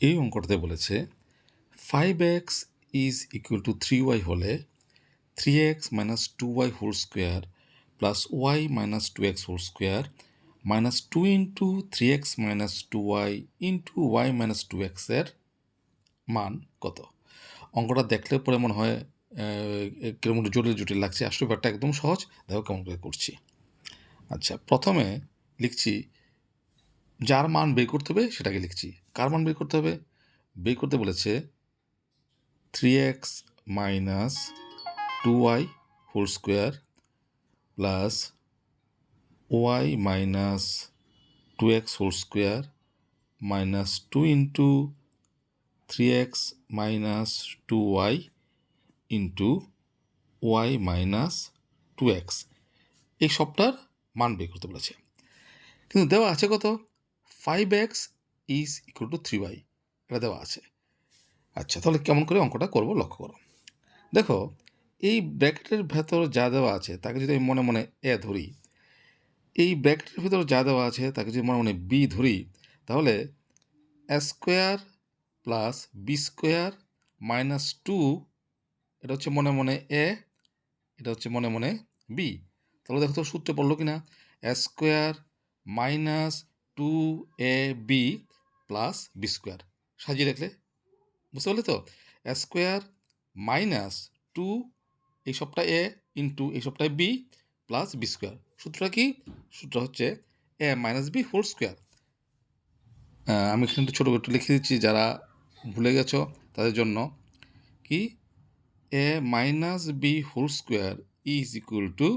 এই অঙ্কটাতে বলেছে 5x is equal two 3y হলে 3x minus 2y whole square plus y minus 2x whole square minus 2 into 3x minus 2y into y minus 2x এর মান কত? অঙ্কটা দেখলে পরে মনে হয় কেমন জটিল জটিল লাগছে। আসলে ব্যাপারটা একদম সহজ। দেখো কেমন করে করছি। আচ্ছা, প্রথমে লিখছি যার মান বের করতে হবে সেটাকে লিখছি। কার মান বের করতে হবে? বের করতে বলেছে 3x minus 2y whole square plus y minus 2x whole square minus 2 into 3x minus 2y into y minus 2x এই সবটার মান বের করতে বলেছে। কিন্তু দেওয়া আছে কত? 5x is equal two 3y, এটা দেওয়া আছে। আচ্ছা, তাহলে কেমন করে অঙ্কটা করব লক্ষ্য করো। দেখো, এই ব্র্যাকেটের ভেতর যা দেওয়া আছে তাকে যদি আমি মনে মনে এ ধরি, এই ব্র্যাকেটের ভেতর যা দেওয়া আছে তাকে যদি মনে মনে বি ধরি, তাহলে a square plus b square minus 2, এটা হচ্ছে মনে মনে এ, এটা হচ্ছে মনে মনে বি। তাহলে দেখো তো সূত্রে পড়লো কিনা? A square minus 2ab plus b square সাজিয়ে রাখলে বুঝতে পারলে তো? এ স্কোয়ার মাইনাস 2 এই সবটা এ ইন্টু এই সবটা বি প্লাস বি স্কোয়ার। সূত্রটা কি? সূত্র হচ্ছে এ মাইনাস বি হোল স্কোয়ার। আমি এখানে একটু ছোটো একটু লিখে দিচ্ছি, যারা ভুলে গেছো তাদের জন্য। কি? A minus b whole square is equal to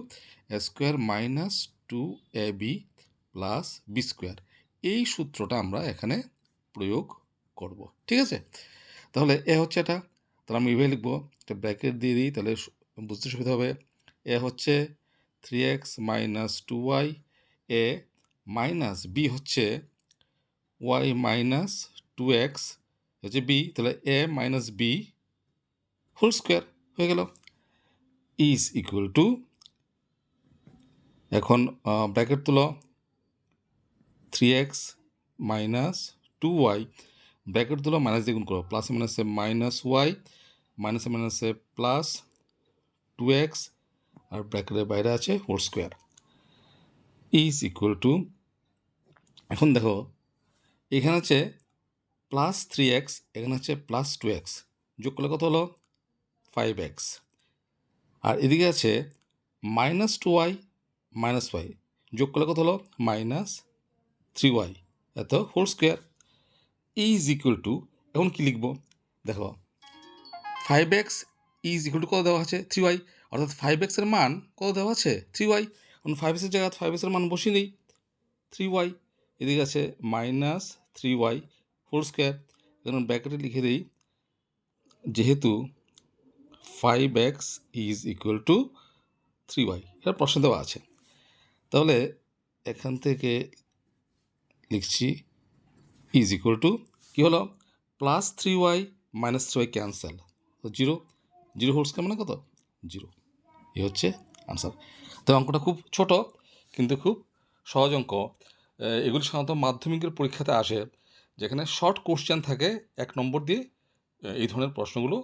a square minus 2ab plus b square. এই সূত্রটা আমরা এখানে প্রয়োগ করব। ঠিক আছে? তাহলে এ হচ্ছে এটা, তাহলে আমি এভাবে লিখবো, একটা ব্র্যাকেট দিয়ে দিই, তাহলে বুঝতে সুবিধা হবে। এ হচ্ছে 3x মাইনাস 2y, এ মাইনাস বি হচ্ছে y মাইনাস 2x হচ্ছে বি, তাহলে এ মাইনাস বি হোল স্কোয়ার হয়ে গেল ইজ ইকুয়াল টু, এখন ব্র্যাকেট তুলো, 3x মাইনাস 2y, ব্র্যাকেট তুলো, মাইনাস দিয়ে গুণ করো, প্লাসে মাইনাসে মাইনাস y, মাইনাসে মাইনাসে প্লাস 2x, আর ব্র্যাকেটের বাইরে আছে whole square is equal to, এখন দেখো এখানে হচ্ছে প্লাস 3x, এখানে হচ্ছে প্লাস 2x, যোগ করলে কত হলো? 5x, আর এদিকে আছে মাইনাস 2y মাইনাস y, যোগ করলে কত হলো? মাইনাস 3y, এত whole square is equal to, এখন কি লিখবো? দেখো 5x ইজ ইকুয়াল টু কত দেওয়া আছে? 3y, অর্থাৎ 5x এর মান কত দেওয়া আছে? 3y। এখন 5x এর জায়গায় 5x এর মান বসিয়ে দিই, 3y, এদিকে আছে মাইনাস 3y হোল স্কোয়ার। এখন ব্র্যাকেটে লিখে দিই, যেহেতু 5x is equal two 3y, এটা প্রশ্ন দেওয়া আছে, তাহলে এখান থেকে লিখছি ইজ ইকুয়াল টু, কী হলো? Plus 3y minus 3y cancel, তো জিরো, জিরো হোল স্কোয়ার মানে কত? জিরো। এই হচ্ছে আনসার। তো অঙ্কটা খুব ছোট কিন্তু খুব সহজ অঙ্ক। এগুলি সাধারণত মাধ্যমিকের পরীক্ষাতে আসে, যেখানে শর্ট কোশ্চেন থাকে 1 নম্বর দিয়ে। এই ধরনের প্রশ্নগুলো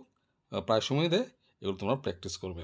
প্রায় সময় দেয়, এগুলো তোমরা প্র্যাকটিস করবে।